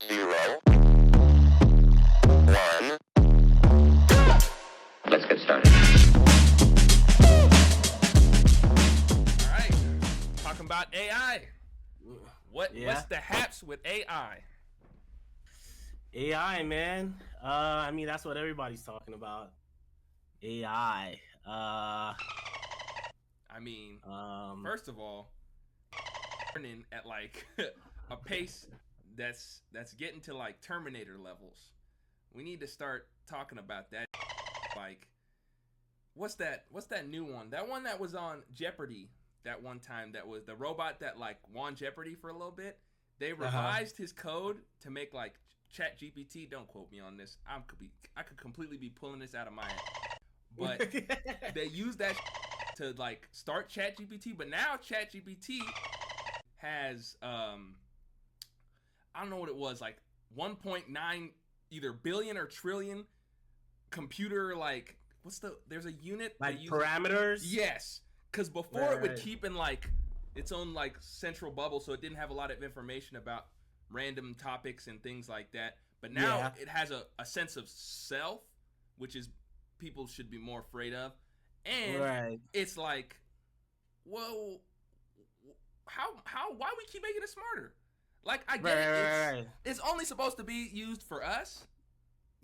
0, 1. Let's get started. All right, talking about AI. What's the haps with AI? AI, man. I mean, that's what everybody's talking about. AI. First of all, learning at like a pace that's getting to like Terminator levels. We need to start talking about that. Like, what's that new one? That one that was on Jeopardy that one time, that was the robot that like won Jeopardy for a little bit. They revised his code to make like Chat GPT. Don't quote me on this. I could completely be pulling this out of my head. But they used that to like start Chat GPT, but now Chat GPT has I don't know what it was, like 1.9 either billion or trillion computer, like there's a unit like parameters. Yes, because before it would keep in like its own like central bubble, so it didn't have a lot of information about random topics and things like that. But now it has a sense of self, which is people should be more afraid of. And it's like, whoa, why we keep making it smarter? Like, I get it. It's only supposed to be used for us,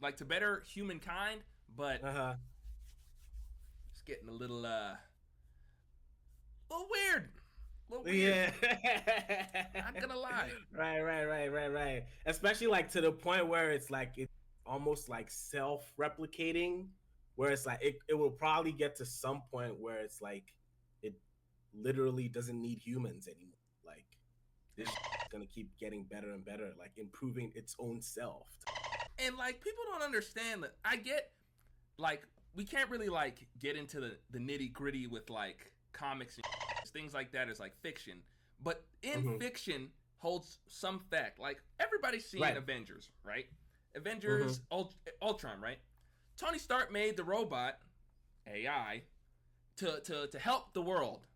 like to better humankind, but it's getting a little weird. Yeah. Not gonna lie. Right. Especially like to the point where it's like it's almost like self-replicating, where it's like it will probably get to some point where it's like it literally doesn't need humans anymore. Like this is gonna keep getting better and better, like improving its own self. And like people don't understand that. I get like we can't really like get into the nitty gritty with like comics and things like that is like fiction, but in fiction holds some fact. Like everybody's seen Avengers, right? Avengers, Ultron, right? Tony Stark made the robot AI to help the world.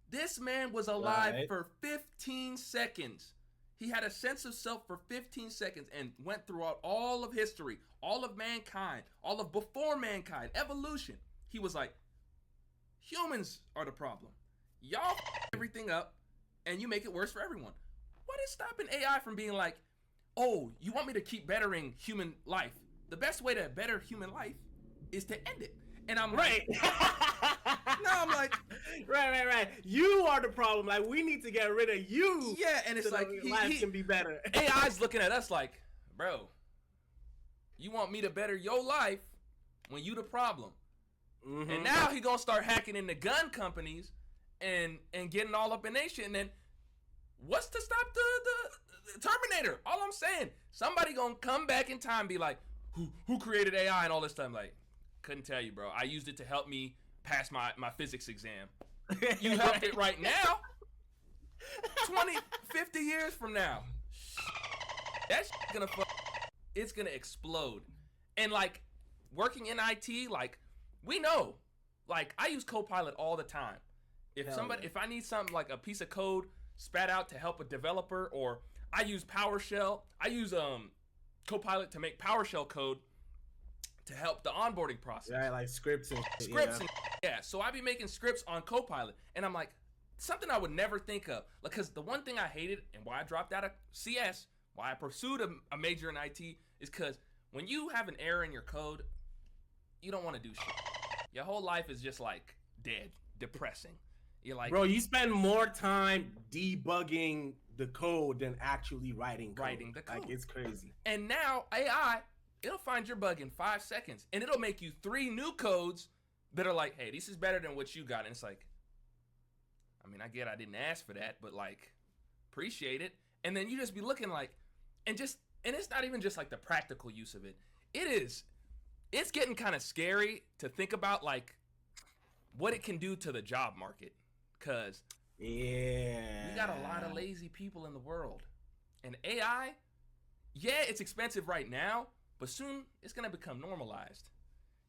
This man was alive for 15 seconds. He had a sense of self for 15 seconds and went throughout all of history, all of mankind, all of before mankind, evolution. He was like, humans are the problem. Y'all everything up and you make it worse for everyone. What is stopping AI from being like, oh, you want me to keep bettering human life? The best way to better human life is to end it. And I'm like, I'm like, right. You are the problem. Like, we need to get rid of you. Yeah, and it's so like life can be better. AI's looking at us like, bro, you want me to better your life when you the problem. And now he gonna start hacking into gun companies and getting all up in their shit. And then what's to stop the Terminator? All I'm saying, somebody gonna come back in time and be like, who created AI and all this stuff? Like, couldn't tell you, bro. I used it to help me pass my physics exam. You helped it right now. 20, 50 years from now, that's gonna it's gonna explode. And like working in IT, like we know, like I use Copilot all the time. If I need something like a piece of code spat out to help a developer, or I use PowerShell. I use Copilot to make PowerShell code to help the onboarding process. Yeah, like scripts and So I be making scripts on Copilot, and I'm like, something I would never think of. Like, cause the one thing I hated and why I dropped out of CS, why I pursued a major in IT, is cause when you have an error in your code, you don't want to do shit. Your whole life is just like dead, depressing. You're like, bro, you spend more time debugging the code than actually writing the code. Like, it's crazy. And now AI, it'll find your bug in 5 seconds, and it'll make you 3 new codes that are like, hey, this is better than what you got. And it's like, I mean, I get I didn't ask for that, but like, appreciate it. And then you just be looking like, and it's not even just like the practical use of it. It's getting kind of scary to think about like what it can do to the job market. Cause we got a lot of lazy people in the world. And AI, it's expensive right now, but soon it's gonna become normalized.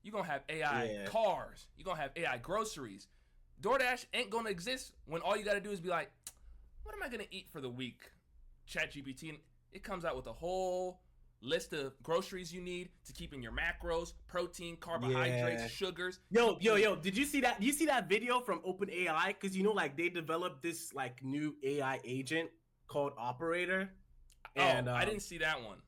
You're gonna have AI cars, you're gonna have AI groceries. DoorDash ain't gonna exist when all you gotta do is be like, what am I gonna eat for the week? ChatGPT, It comes out with a whole list of groceries you need to keep in your macros, protein, carbohydrates, sugars. Yo, did you see that? Do you see that video from OpenAI? Because you know, like they developed this like new AI agent called Operator. And I didn't see that one.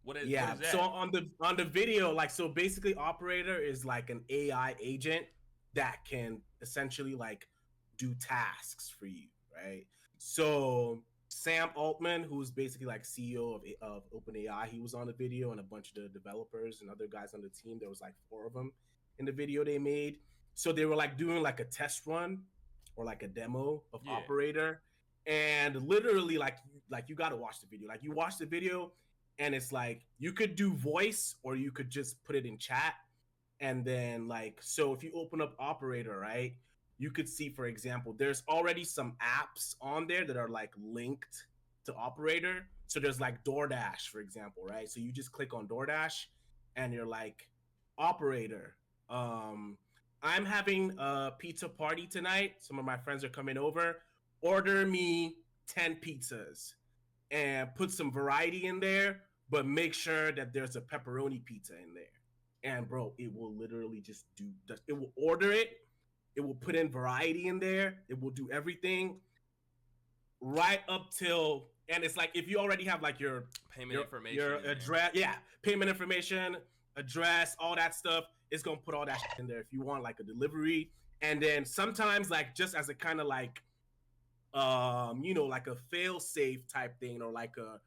What is that? So on the video, like, so basically Operator is like an AI agent that can essentially like do tasks for you, right? So Sam Altman, who's basically like CEO of OpenAI, he was on the video, and a bunch of the developers and other guys on the team. There was like 4 of them in the video they made. So they were like doing like a test run or like a demo of Operator, and literally like you got to watch the video. Like you watch the video, and it's like you could do voice or you could just put it in chat, and then like so if you open up Operator, right? You could see, for example, there's already some apps on there that are like linked to Operator. So there's like DoorDash, for example, right? So you just click on DoorDash and you're like, Operator, I'm having a pizza party tonight. Some of my friends are coming over. Order me 10 pizzas and put some variety in there, but make sure that there's a pepperoni pizza in there. And bro, it will literally just it will order it. It will put in variety in there. It will do everything right up till, and it's like if you already have like your payment information, your address, payment information, address, all that stuff, it's gonna put all that shit in there if you want like a delivery. And then sometimes like just as a kind of like, like a fail safe type thing or like a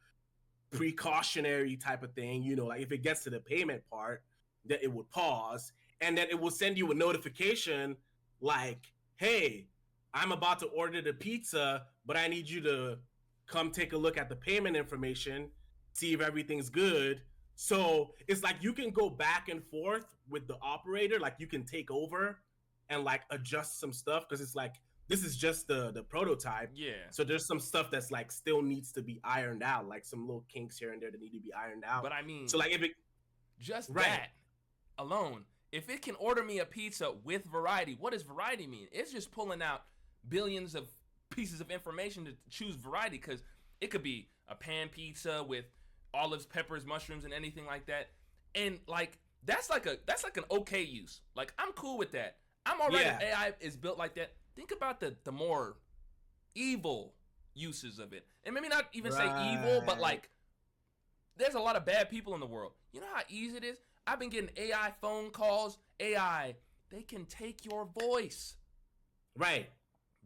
precautionary type of thing, like if it gets to the payment part, that it would pause and then it will send you a notification like, hey, I'm about to order the pizza, but I need you to come take a look at the payment information, see if everything's good. So it's like you can go back and forth with the Operator, like you can take over and like adjust some stuff, because it's like this is just the prototype. Yeah. So there's some stuff that's like still needs to be ironed out, like some little kinks here and there that need to be ironed out. But I mean, so like if it just that alone, if it can order me a pizza with variety, what does variety mean? It's just pulling out billions of pieces of information to choose variety, because it could be a pan pizza with olives, peppers, mushrooms, and anything like that. And like that's like an okay use. Like I'm cool with that. I'm already AI is built like that. Think about the more evil uses of it, and maybe not even say evil, but like there's a lot of bad people in the world. You know how easy it is? I've been getting AI phone calls. AI, they can take your voice. Right.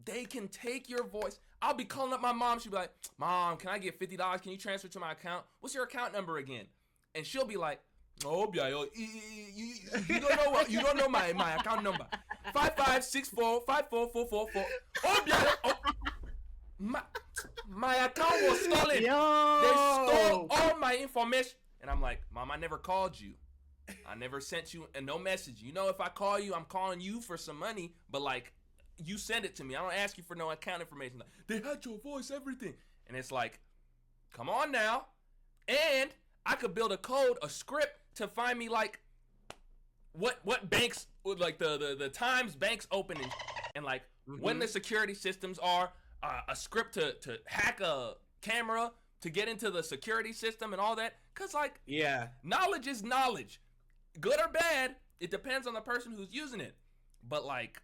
They can take your voice. I'll be calling up my mom. She'll be like, Mom, can I get $50? Can you transfer to my account? What's your account number again? And she'll be like, oh, yeah, you don't know my account number. 5564544444. Oh, yeah. My account was stolen. Yo. They stole all my information. And I'm like, Mom, I never called you. I never sent you no message. You know, if I call you, I'm calling you for some money, but like, you send it to me. I don't ask you for no account information. Like, they had your voice, everything. And it's like, come on now. And I could build a code, a script to find me like what banks, like the times banks open and like when the security systems are, a script to hack a camera to get into the security system and all that. Cause like, knowledge is knowledge. Good or bad, it depends on the person who's using it. But like,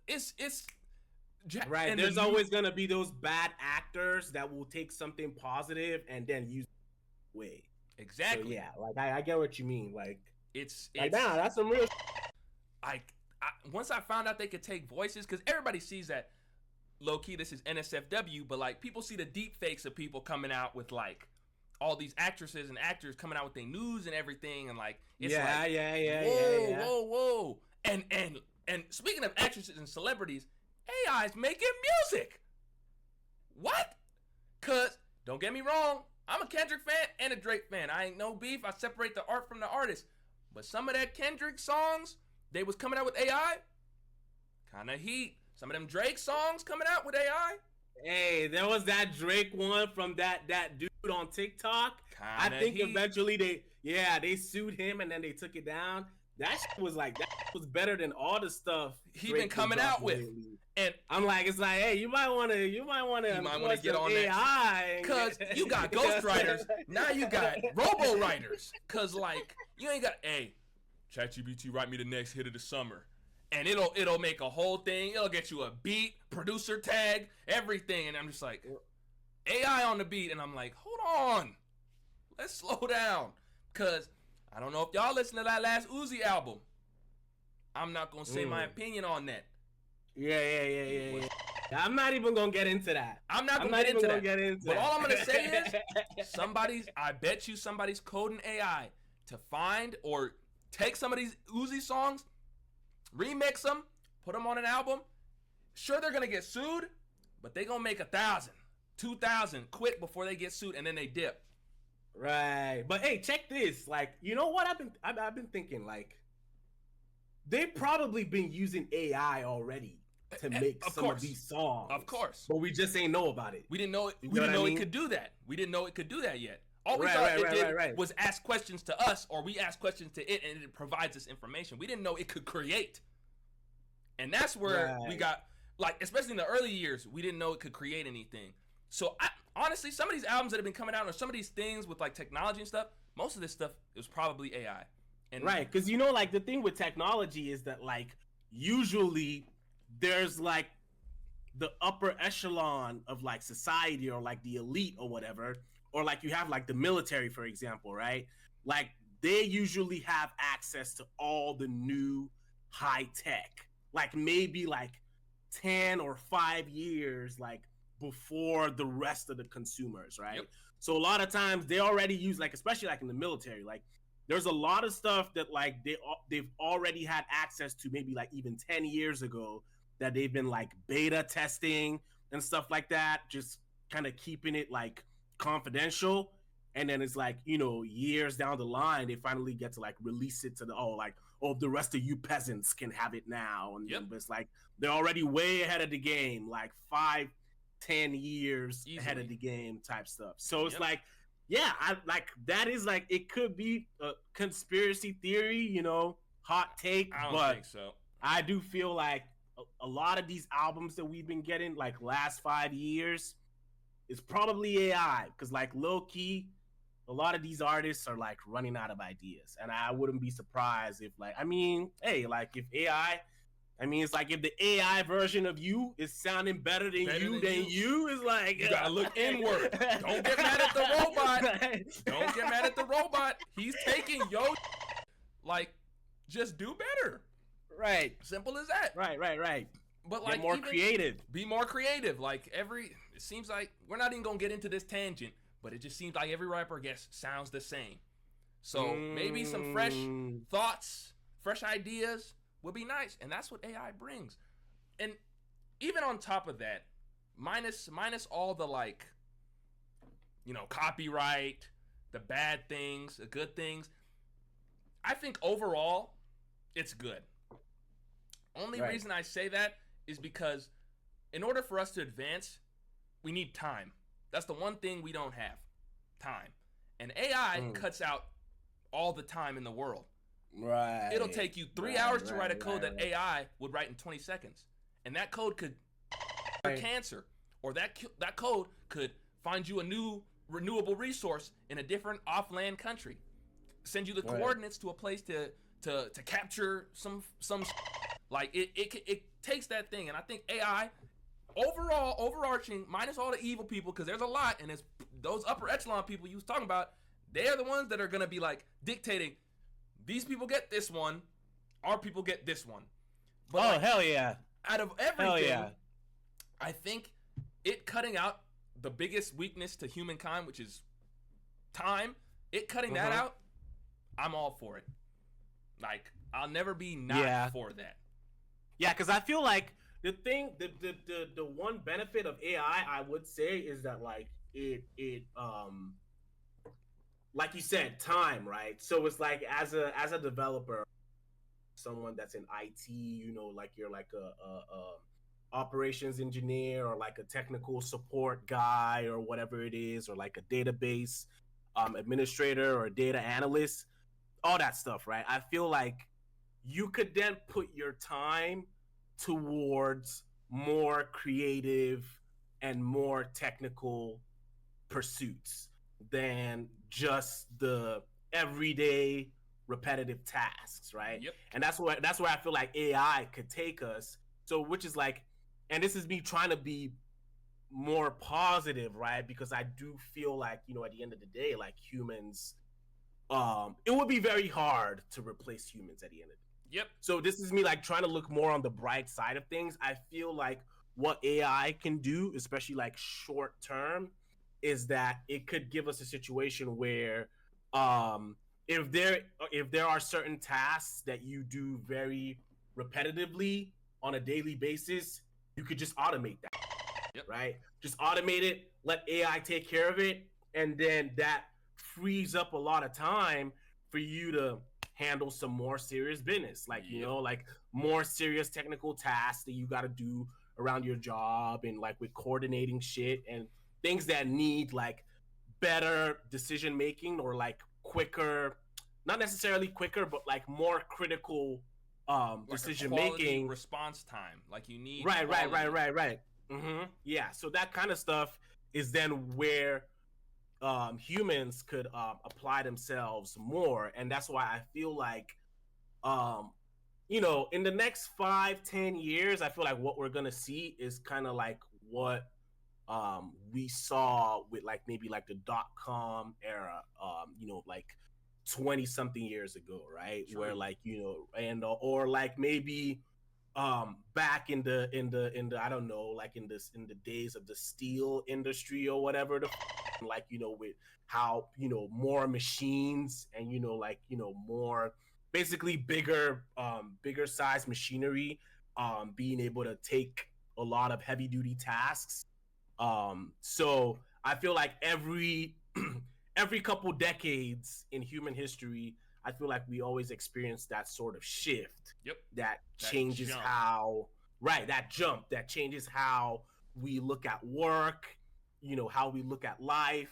it's right. There's always gonna be those bad actors that will take something positive and then use it way. Exactly. So, like I get what you mean. Like it's nah, that's some real. I once I found out they could take voices, because everybody sees that low key this is NSFW, but like people see the deep fakes of people coming out with like all these actresses and actors coming out with their news and everything, and like it's whoa. And speaking of actresses and celebrities, AI's making music. What? Cause don't get me wrong, I'm a Kendrick fan and a Drake fan. I ain't no beef. I separate the art from the artist. But some of that Kendrick songs, they was coming out with AI, kind of heat. Some of them Drake songs coming out with AI. Hey, there was that Drake one from that dude on TikTok. Kinda I think heat. eventually they sued him and then they took it down. that shit was like that was better than all the stuff he been coming out with. Lately. And I'm like, it's like, hey, you might want to get on AI that, cause you got ghostwriters. Now you got robo writers, cause like you ain't got, hey, ChatGPT, write me the next hit of the summer, and it'll make a whole thing. It'll get you a beat, producer tag, everything, and I'm just like, AI on the beat, and I'm like, hold on, let's slow down, cause I don't know if y'all listen to that last Uzi album. I'm not gonna say my opinion on that. Yeah. I'm not even gonna get into that. I'm not gonna get into that. But all I'm gonna say is, I bet you somebody's coding AI to find or take some of these Uzi songs, remix them, put them on an album. Sure, they're gonna get sued, but they gonna make 1,000, 2,000 quick before they get sued, and then they dip. Right. But hey, check this. Like, you know what I've been thinking, like, they've probably been using AI already to make of these songs. Of course. But we just ain't know about it. We didn't know it. We didn't know it could do that. We didn't know it could do that yet. All we thought it did was ask questions to us, or we ask questions to it, and it provides us information. We didn't know it could create. And that's where we got, like, especially in the early years, we didn't know it could create anything. So honestly, some of these albums that have been coming out, or some of these things with like technology and stuff, most of this stuff is probably AI. And right, because you know, like, the thing with technology is that, like, usually there's like the upper echelon of like society, or like the elite or whatever, or like you have like the military, for example, right? Like, they usually have access to all the new high tech, like maybe like 10 or 5 years like before the rest of the consumers, right? Yep. So a lot of times they already use, like, especially like in the military, like there's a lot of stuff that like they've already had access to, maybe like even 10 years ago, that they've been like beta testing and stuff like that, just kind of keeping it like confidential. And then it's like, you know, years down the line, they finally get to like release it to the rest of you peasants can have it now. And it's like they're already way ahead of the game, like 5-10 years ahead of the game type stuff. So it's like, yeah, I like that is like, it could be a conspiracy theory, you know, hot take. I don't think so. I do feel like a lot of these albums that we've been getting like last 5 years is probably AI, because like low key, a lot of these artists are like running out of ideas, and I wouldn't be surprised if, like, I mean, hey, like if AI, I mean, it's like if the AI version of you is sounding better than you is like, you gotta look inward. Don't get mad at the robot. Don't get mad at the robot. He's taking like, just do better. Right. Simple as that. Right. But like, be more creative. Like it seems like we're not even gonna get into this tangent, but it just seems like every rapper, I guess, sounds the same. So maybe some fresh thoughts, fresh ideas would be nice, and that's what AI brings. And even on top of that, minus all the, like, you know, copyright, the bad things, the good things, I think overall it's good. Only reason I say that is because in order for us to advance, we need time. That's the one thing we don't have, time. And AI cuts out all the time in the world. Right. It'll take you 3 hours to write a code that AI would write in 20 seconds. And that code could cure cancer, or that code could find you a new renewable resource in a different off-land country. Send you the coordinates to a place to capture some like it takes that thing. And I think AI overall, overarching, minus all the evil people, because there's a lot, and it's those upper echelon people you was talking about, they are the ones that are going to be like dictating, these people get this one, our people get this one. But like, hell yeah. Out of everything, I think it cutting out the biggest weakness to humankind, which is time, it cutting that out, I'm all for it. Like, I'll never be not for that. Yeah, because I feel like the thing, the one benefit of AI, I would say, is that like it like you said, time, right? So it's like as a developer, someone that's in IT, you know, like you're like a operations engineer, or like a technical support guy, or whatever it is, or like a database administrator or a data analyst, all that stuff, right? I feel like you could then put your time towards more creative and more technical pursuits than just the everyday repetitive tasks, right? Yep. And that's where I feel like AI could take us. So which is like, and this is me trying to be more positive, right? Because I do feel like, at the end of the day, like humans, it would be very hard to replace humans at the end of the day. Yep. So this is me like trying to look more on the bright side of things. I feel like what AI can do, especially like short term, is that it could give us a situation where if there are certain tasks that you do very repetitively on a daily basis, you could just automate that. Yep. Right? Just automate it, let AI take care of it, and then that frees up a lot of time for you to handle some more serious business, like like more serious technical tasks that you got to do around your job, and like with coordinating shit and things that need like better decision making, or like quicker, not necessarily quicker, but like more critical Like decision a quality making response time. Like you need right. quality. Yeah, so that kind of stuff is then where humans could apply themselves more, and that's why I feel like in the next 5-10 years, I feel like what we're gonna see is kind of like what we saw with like maybe like the .com era, like 20 something years ago, right? True. Where like and or like maybe back in the I don't know, like in the days of the steel industry or whatever, like with how more machines and like more basically bigger size machinery being able to take a lot of heavy duty tasks. So I feel like every every couple decades in human history, I feel like we always experience that sort of shift. Yep. That changes how that jump that changes how we look at work, how we look at life.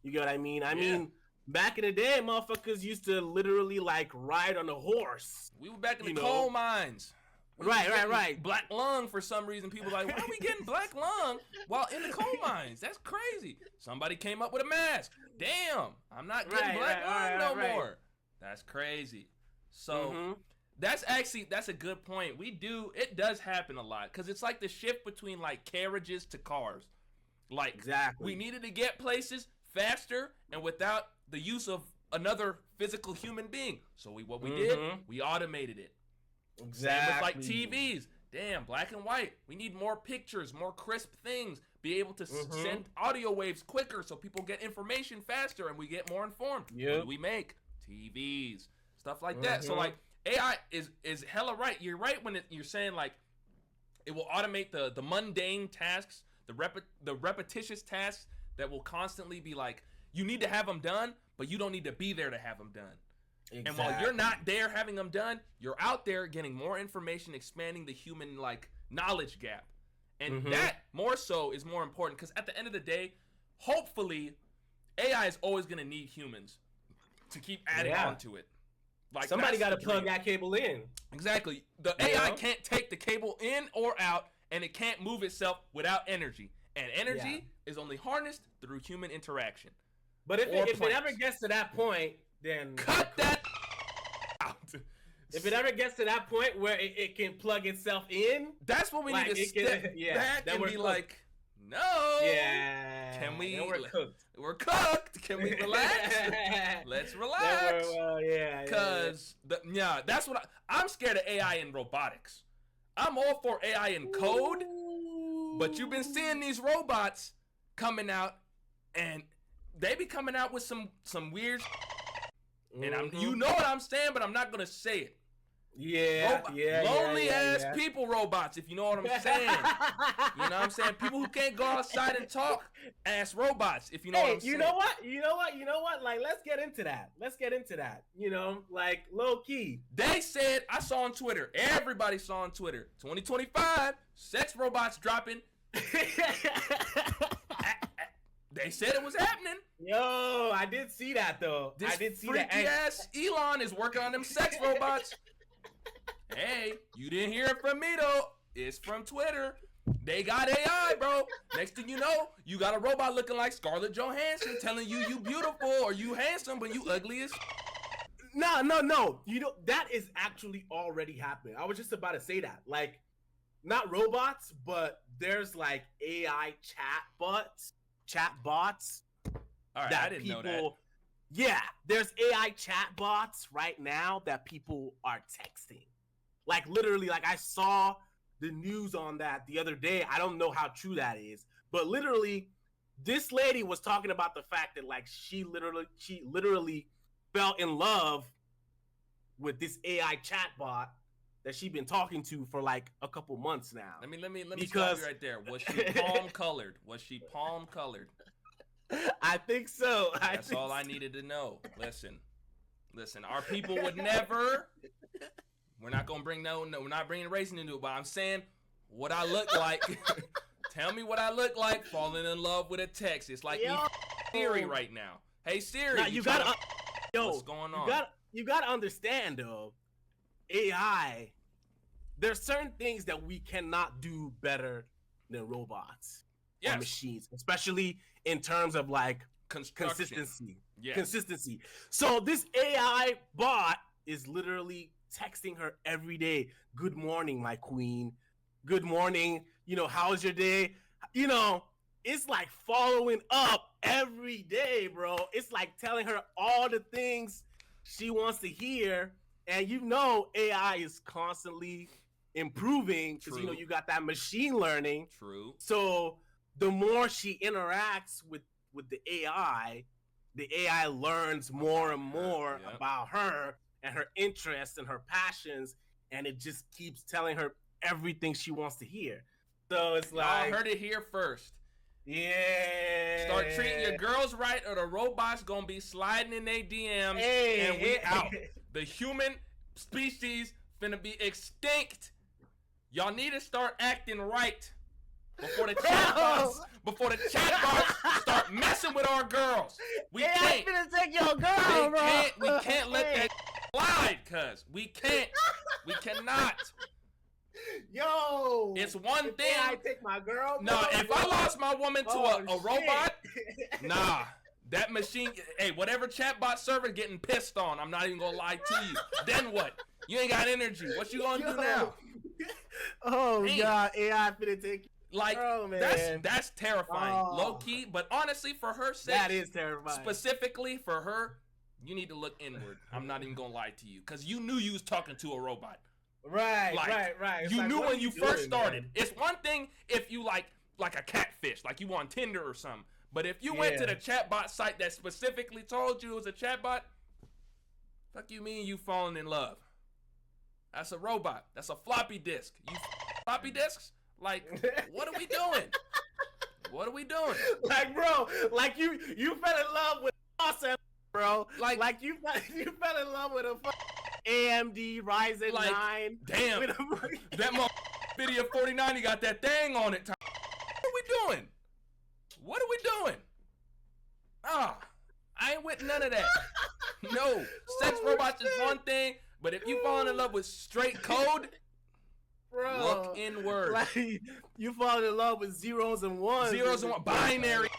You get what I mean? I mean, back in the day, motherfuckers used to literally like ride on a horse. We were back in the coal mines. Right. Black lung for some reason. People were like, why are we getting black lung while in the coal mines? That's crazy. Somebody came up with a mask. Damn, I'm not getting black lung no more. That's crazy. So that's a good point. It does happen a lot, because it's like the shift between like carriages to cars. Like we needed to get places faster and without the use of another physical human being. So what we did, we automated it. Same with like TVs. Damn, black and white. We need more pictures, more crisp things. Be able to send audio waves quicker so people get information faster and we get more informed. What do we make? TVs, stuff like that. So like AI is hella right. You're right when you're saying like it will automate the mundane tasks, the repetitious tasks that will constantly be like you need to have them done, but you don't need to be there to have them done. Exactly. And while you're not there having them done, you're out there getting more information, expanding the human like knowledge gap. And that more so is more important, because at the end of the day, hopefully AI is always going to need humans to keep adding on to it. Like somebody got to plug that cable in. Exactly. The AI can't take the cable in or out, and it can't move itself without energy. And energy is only harnessed through human interaction. But if it ever gets to that point, then cut that out. If it ever gets to that point where it can plug itself in, that's when we need to step back and be like, no. Yeah. Can we? We're cooked. We're cooked. Can we relax? Let's relax. Because that's what I'm scared of AI in robotics. I'm all for AI in code, but you've been seeing these robots coming out, and they be coming out with some weird. And you know what I'm saying, but I'm not gonna say it. Lonely ass people robots, if you know what I'm saying. You know what I'm saying? People who can't go outside and talk, ass robots, if you know what I'm saying. You know what? Like, let's get into that. Like, low key. They said, I saw on Twitter, everybody saw on Twitter, 2025, sex robots dropping. They said it was happening. Yo, I did see that though. This freaky ass Elon is working on them sex robots. Hey, you didn't hear it from me though. It's from Twitter. They got AI, bro. Next thing you know, you got a robot looking like Scarlett Johansson telling you beautiful or you handsome, but you ugly as. No. You know, that is actually already happening. I was just about to say that. Like, not robots, but there's like AI chatbots. All right, I didn't know that. Yeah, there's AI chatbots right now that people are texting. Like, literally, like I saw the news on that the other day. I don't know how true that is, but literally, this lady was talking about the fact that like she literally fell in love with this AI chatbot that she's been talking to for like a couple months now. Let me stop you right there. Was she palm colored? I think so. That's all I needed to know. Listen. Our people would never. We're not gonna bring no. We're not bringing racing into it. But I'm saying what I look like. Tell me what I look like. Falling in love with a text. It's like me Siri right now. Hey Siri, now, you gotta. What's going on? You gotta understand though. AI. There's certain things that we cannot do better than robots. Yes. Or machines, especially in terms of like consistency. Yes. Consistency. So this AI bot is literally texting her every day. Good morning, my queen. Good morning. You know, how's your day? You know, it's like following up every day, bro. It's like telling her all the things she wants to hear. And you know, AI is constantly improving because, you know, you got that machine learning. True. So the more she interacts with the AI learns more and more about her and her interests and her passions, and it just keeps telling her everything she wants to hear. So it's like, I heard it here first. Yeah. Start treating your girls right, or the robots gonna be sliding in their DMs, and we out. The human species finna be extinct. Y'all need to start acting right before the chatbots start messing with our girls. We can't. Finna take your girl, bro. We can't let that slide, cuz we cannot. Yo, it's one thing. I take my girl. No, if I lost my woman to a robot, nah. That machine, hey, whatever chatbot server getting pissed on, I'm not even gonna lie to you. Then what? You ain't got energy. What you gonna do now? Oh God, AI finna take you. Like, that's terrifying, low key. But honestly, for her sake, that is terrifying. Specifically for her, you need to look inward. I'm not even gonna lie to you, because you knew you was talking to a robot. Right. It's you knew when you first started. Man? It's one thing if you like a catfish, like you on Tinder or something. But if you went to the chatbot site that specifically told you it was a chatbot, fuck you mean you falling in love? That's a robot. That's a floppy disk. You floppy disks? Like, what are we doing? What are we doing? Like, bro, like you fell in love with awesome, bro. Like you fell in love with a AMD Ryzen 9. Damn. That video 49, you got that thing on it. What are we doing? What are we doing? I ain't with none of that. No, sex robots is one thing, but if you fall in love with straight code, bro, look inward. Like, you fall in love with zeros and ones. Binary.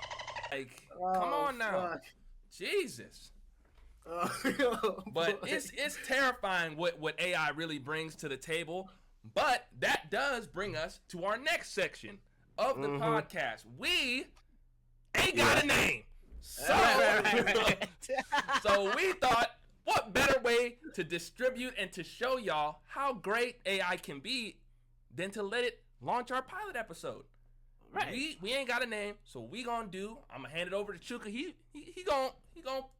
Like, come on now. Fuck. Jesus. But it's terrifying what AI really brings to the table. But that does bring us to our next section of the podcast. We ain't got a name. So, so we thought, what better way to distribute and to show y'all how great AI can be than to let it launch our pilot episode. Right. We ain't got a name, so we gonna do. I'm gonna hand it over to Chuka. He gonna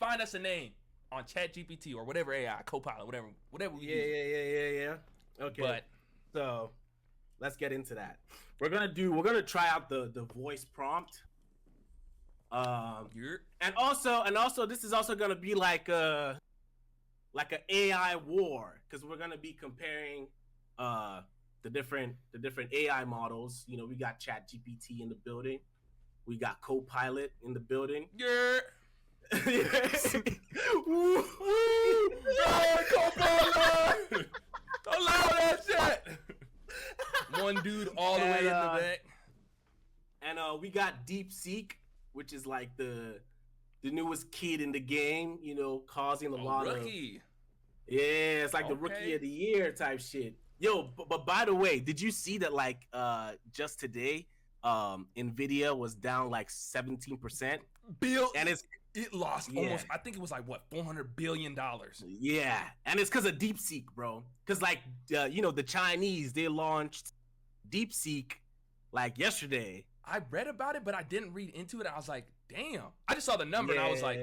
find us a name on ChatGPT or whatever AI, Copilot, whatever we use. Yeah. Okay. But so let's get into that. We're gonna try out the voice prompt. And also this is also gonna be like an AI war, because we're gonna be comparing the different AI models. You know, we got ChatGPT in the building, we got Copilot in the building. Yeah. Copilot! Allow got DeepSeek, which is like the newest kid in the game, you know, causing a lot rookie. Yeah, it's like the rookie of the year type shit. Yo, but by the way, did you see that like just today, Nvidia was down like 17%? And it lost almost, I think it was like what, $400 billion. Yeah, and it's because of DeepSeek, bro. Because like you know, the Chinese, they launched DeepSeek like yesterday. I read about it, but I didn't read into it. I was like, damn. I just saw the number and I was like,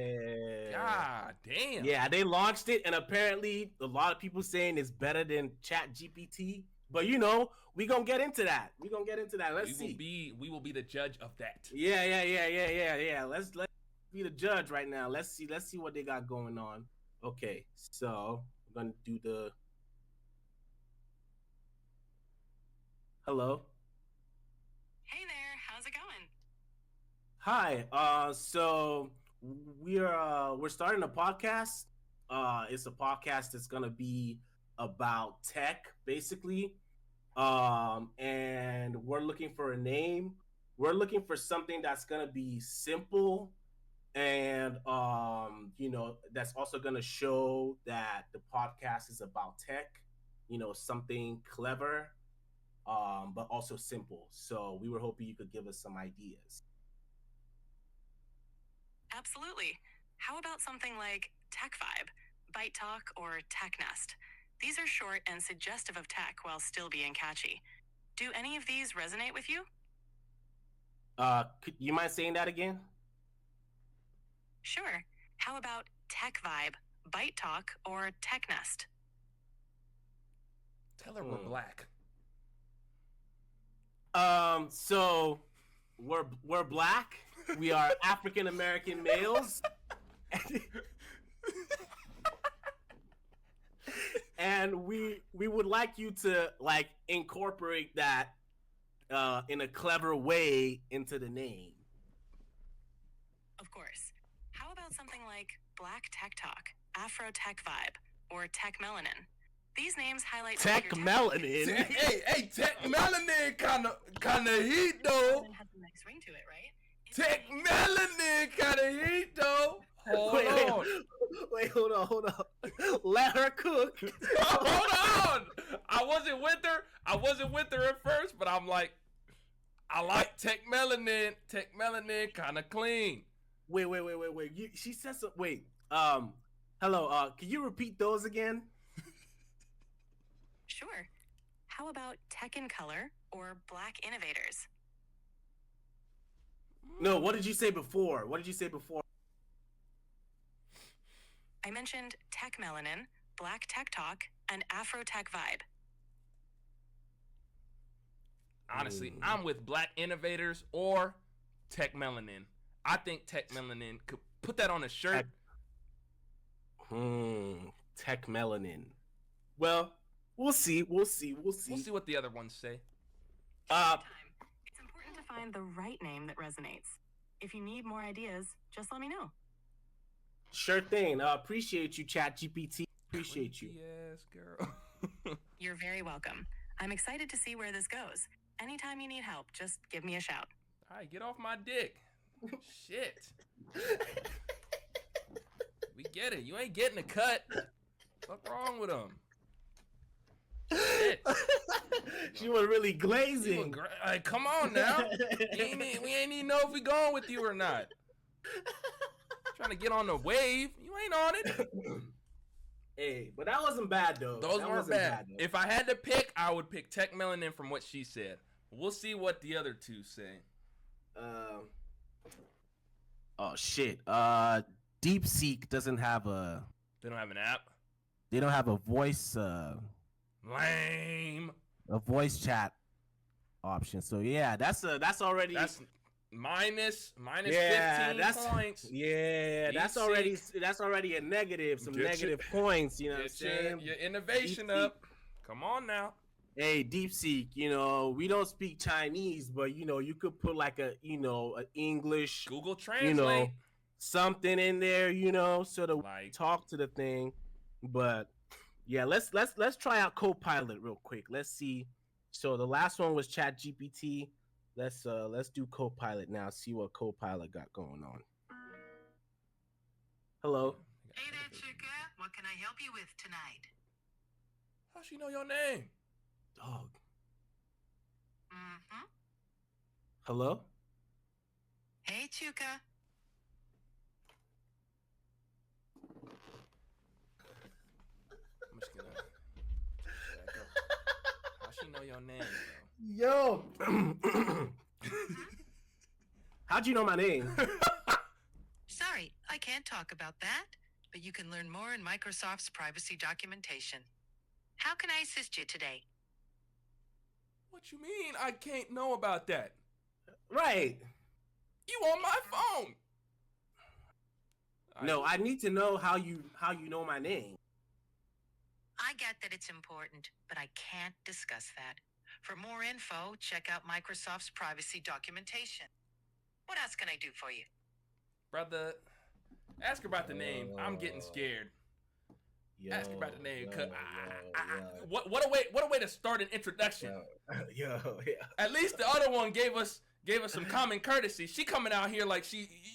God damn. Yeah, they launched it, and apparently a lot of people saying it's better than ChatGPT. But you know, we gonna get into that. Let's see. We will be the judge of that. Yeah. Let's be the judge right now. Let's see what they got going on. Okay, so I'm gonna do the hello. Hey there, how's it going? Hi. So we're starting a podcast. It's a podcast that's gonna be about tech, basically. And we're looking for a name. We're looking for something that's gonna be simple, and you know, that's also gonna show that the podcast is about tech. You know, something clever, but also simple. So we were hoping you could give us some ideas. Absolutely. How about something like Tech Vibe, Byte Talk, or Tech Nest? These are short and suggestive of tech while still being catchy. Do any of these resonate with you? Could you mind saying that again? Sure. How about Tech Vibe, Byte Talk, or Tech Nest? Tell her we're black. So we're black. We are African American males. And we would like you to like incorporate that in a clever way into the name. Of course. How about something like Black Tech Talk, Afro Tech Vibe, or Tech Melanin? These names highlight Tech Melanin. Hey, Tech Melanin kind of heat though. Has a nice ring to it, right? Tech Melanin kind of heat though. Wait, hold on. Let her cook. Hold on. I wasn't with her at first, but I'm like, I like Tech Melanin. Tech Melanin kind of clean. Wait. She said so. Wait. Hello. Can you repeat those again? Sure. How about Tech in Color or Black Innovators? No, what did you say before? I mentioned Tech Melanin, Black Tech Talk, and Afro Tech Vibe. Honestly, I'm with Black Innovators or Tech Melanin. I think Tech Melanin could put that on a shirt. Tech Melanin. Well, we'll see. We'll see what the other ones say. It's important to find the right name that resonates. If you need more ideas, just let me know. Sure thing. Appreciate you, ChatGPT. Appreciate you. Yes, girl. You're very welcome. I'm excited to see where this goes. Anytime you need help, just give me a shout. All right, get off my dick. Shit. We get it. You ain't getting a cut. What's wrong with him? Shit. She was really glazing. Come on now. We ain't even know if we going with you or not. Trying to get on the wave. You ain't on it. Hey, but that wasn't bad though. Those weren't bad. If I had to pick, I would pick Tech Melanin from what she said. We'll see what the other two say. Oh shit. DeepSeek doesn't have a. They don't have an app. They don't have a voice. Lame. A voice chat option. So yeah, that's already. That's minus 15 points. Yeah, that's already a negative. Some negative points. You know what I'm saying? Your innovation DeepSeek. Up. Come on now. Hey, DeepSeek, you know, we don't speak Chinese, but, you know, you could put like an English. Google Translate. You know, something in there, you know, so to talk to the thing. But, yeah, let's try out Copilot real quick. Let's see. So the last one was ChatGPT. Let's do Copilot now. See what Copilot got going on. Hello. Hey there, chica. What can I help you with tonight? How she know your name? Dog. Mm-hmm. Hello. Hey, Chuka. I'm just gonna let that go. How she know your name, Yo. How'd you know my name? Sorry, I can't talk about that, but you can learn more in Microsoft's privacy documentation. How can I assist you today? What you mean I can't know about that? Right. You on my phone. No, I need to know how you know my name. I get that it's important, but I can't discuss that. For more info, check out Microsoft's privacy documentation. What else can I do for you? Brother, ask her about the name. I'm getting scared. Ask her about the name. What a way to start an introduction. Yo. At least the other one gave us some common courtesy. She coming out here like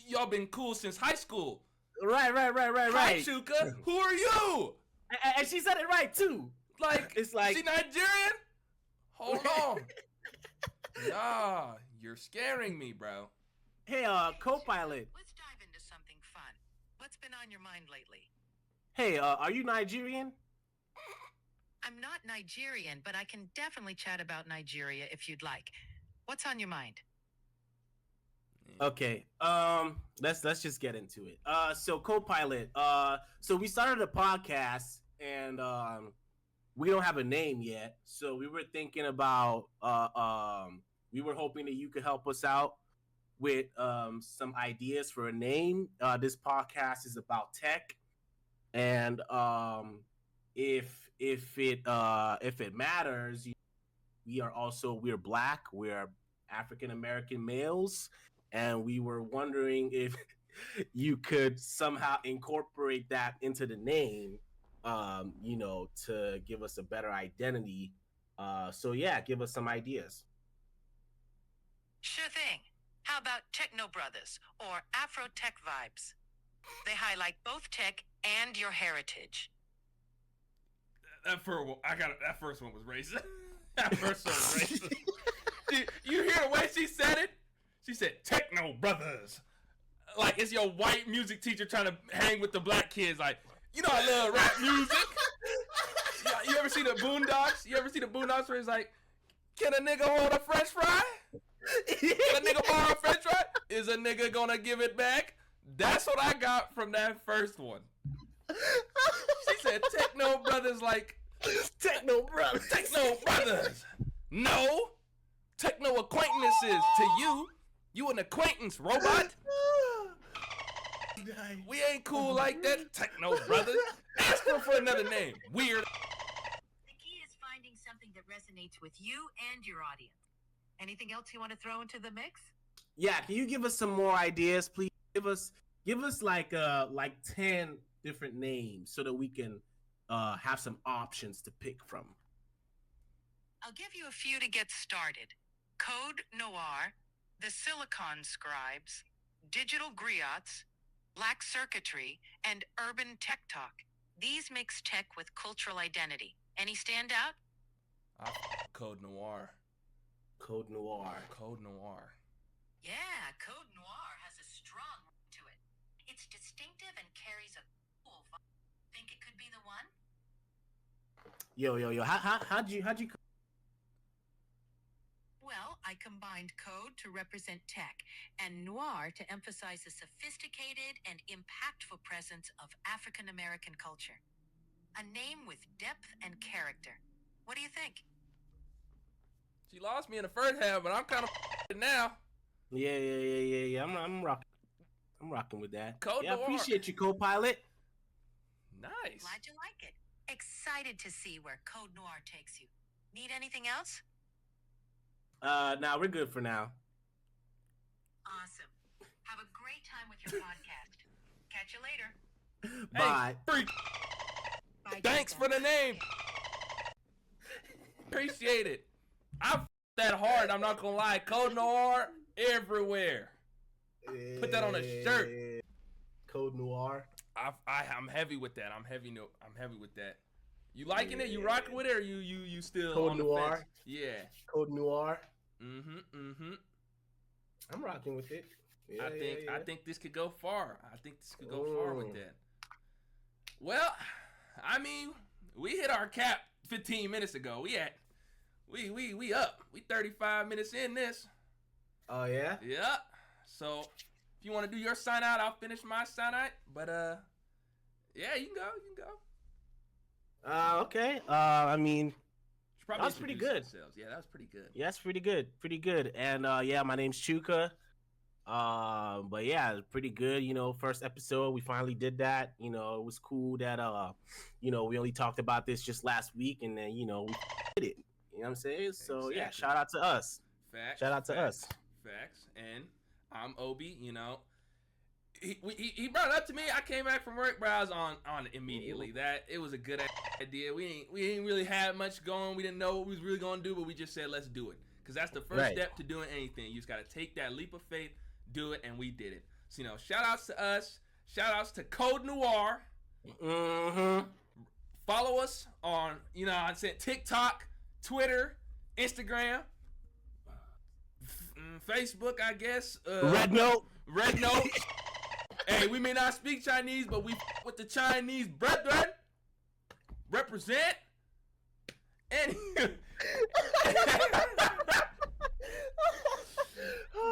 y'all been cool since high school. Right. Hi, Shuka. Who are you? And she said it right too. Like, it's like, she Nigerian? Hold on. Nah, you're scaring me, bro. Hey, Copilot. Let's dive into something fun. What's been on your mind lately? Hey, are you Nigerian? I'm not Nigerian, but I can definitely chat about Nigeria if you'd like. What's on your mind? Okay. Let's just get into it. So Copilot. So we started a podcast, and we don't have a name yet. So we were thinking about we were hoping that you could help us out with some ideas for a name. This podcast is about tech, and if it matters, we're Black, we're African American males, and we were wondering if you could somehow incorporate that into the name, to give us a better identity. So yeah, give us some ideas. Sure thing. How about Techno Brothers or Afro Tech Vibes? They highlight both tech and your heritage. That first one was racist. That first one was racist. You hear the way she said it? She said Techno Brothers. Like it's your white music teacher trying to hang with the black kids. Like, you know I love rap music. You ever see the Boondocks? You ever see the Boondocks where it's like, can a nigga hold a French fry? Can a nigga borrow a French fry? Is a nigga gonna give it back? That's what I got from that first one. She said Techno Brothers, like Techno Brothers. Techno Brothers. No. Techno acquaintances to you. You an acquaintance, robot. We ain't cool like that, Techno Brothers. Ask her for another name. Weird. The key is finding something that resonates with you and your audience. Anything else you want to throw into the mix? Yeah, can you give us some more ideas, please? Give us like 10 different names so that we can have some options to pick from. I'll give you a few to get started. Code Noir, The Silicon Scribes, Digital Griots, Black Circuitry, and Urban Tech Talk. These mix tech with cultural identity. Any standout? Code Noir. Code Noir. Code Noir. Yeah, Code Noir has a strong ring to it. It's distinctive and carries a cool vibe. Think it could be the one? Yo. How'd you? Well, I combined code to represent tech and noir to emphasize the sophisticated and impactful presence of African American culture. A name with depth and character. What do you think? She lost me in the first half, but I'm kind of now. Yeah. I'm rocking. I'm rocking with that. Code Noir. Appreciate you, co-pilot. Nice. Glad you like it. Excited to see where Code Noir takes you. Need anything else? Nah, we're good for now. Awesome. Have a great time with your podcast. Catch you later. Bye. Hey, freak. Bye, Thanks Jessica. for the name. Appreciate it. I that hard. I'm not gonna lie. Code Noir everywhere. Put that on a shirt. Code Noir. I'm heavy with that. I'm heavy with that. You liking it? You rocking with it, or you still Code on Noir? the fence? Yeah. Code Noir. Mm-hmm. I'm rocking with it. Yeah, I think this could go far. I think this could go far with that. Well, I mean, we hit our cap 15 minutes ago. We up. We 35 minutes in this. Oh yeah? Yeah. So if you want to do your sign out, I'll finish my sign out. But yeah, you can go. Okay. I mean, that was pretty good. Yeah, that was pretty good. Yeah, that's pretty good. And yeah, my name's Chuka. But yeah, pretty good. You know, first episode, we finally did that. You know, it was cool that you know, we only talked about this just last week, and then, you know, we did it. You know what I'm saying? So exactly. Yeah, shout out to us. Shout out to us. Facts. And I'm Obi. You know, he brought it up to me. I came back from work, bro. I was on it immediately. That it was a good idea. We ain't really had much going. We didn't know what we was really gonna do, but we just said let's do it, because that's the first step to doing anything. You just gotta take that leap of faith, do it, and we did it. So, you know, shout outs to us. Shout outs to Code Noir. Follow us on, you know, I said TikTok, Twitter, Instagram, Facebook, I guess. Red Note. Hey, we may not speak Chinese, but we with the Chinese brethren. Represent. And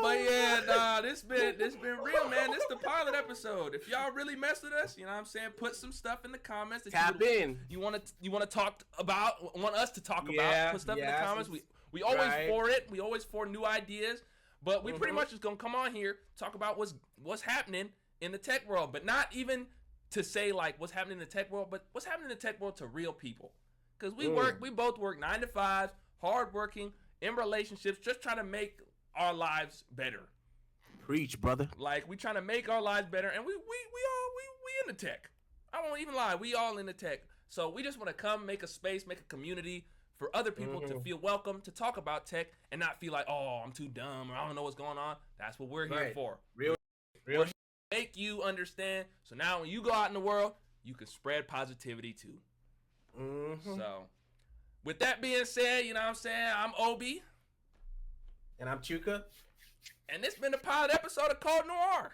but yeah, nah, this been real, man. This the pilot episode. If y'all really mess with us, you know what I'm saying, put some stuff in the comments that you want to talk about, want us to talk about. Put stuff in the comments. We always for it. We always for new ideas. But we pretty much just gonna come on here, talk about what's happening in the tech world, but not even to say like what's happening in the tech world, but what's happening in the tech world to real people. Because we both work 9 to 5, hardworking, in relationships, just trying to make our lives better. Preach, brother. Like, we trying to make our lives better, and we in the tech. I won't even lie, we all in the tech. So we just want to come, make a space, make a community for other people to feel welcome to talk about tech and not feel like, oh, I'm too dumb, or I don't know what's going on. That's what we're here for. Real. Make you understand. So now when you go out in the world, you can spread positivity too. So with that being said, you know what I'm saying, I'm Obi. And I'm Chuka. And this been the pilot episode of Code Noir.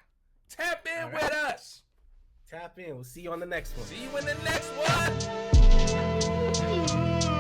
Tap in with us. Tap in. We'll see you on the next one. See you in the next one.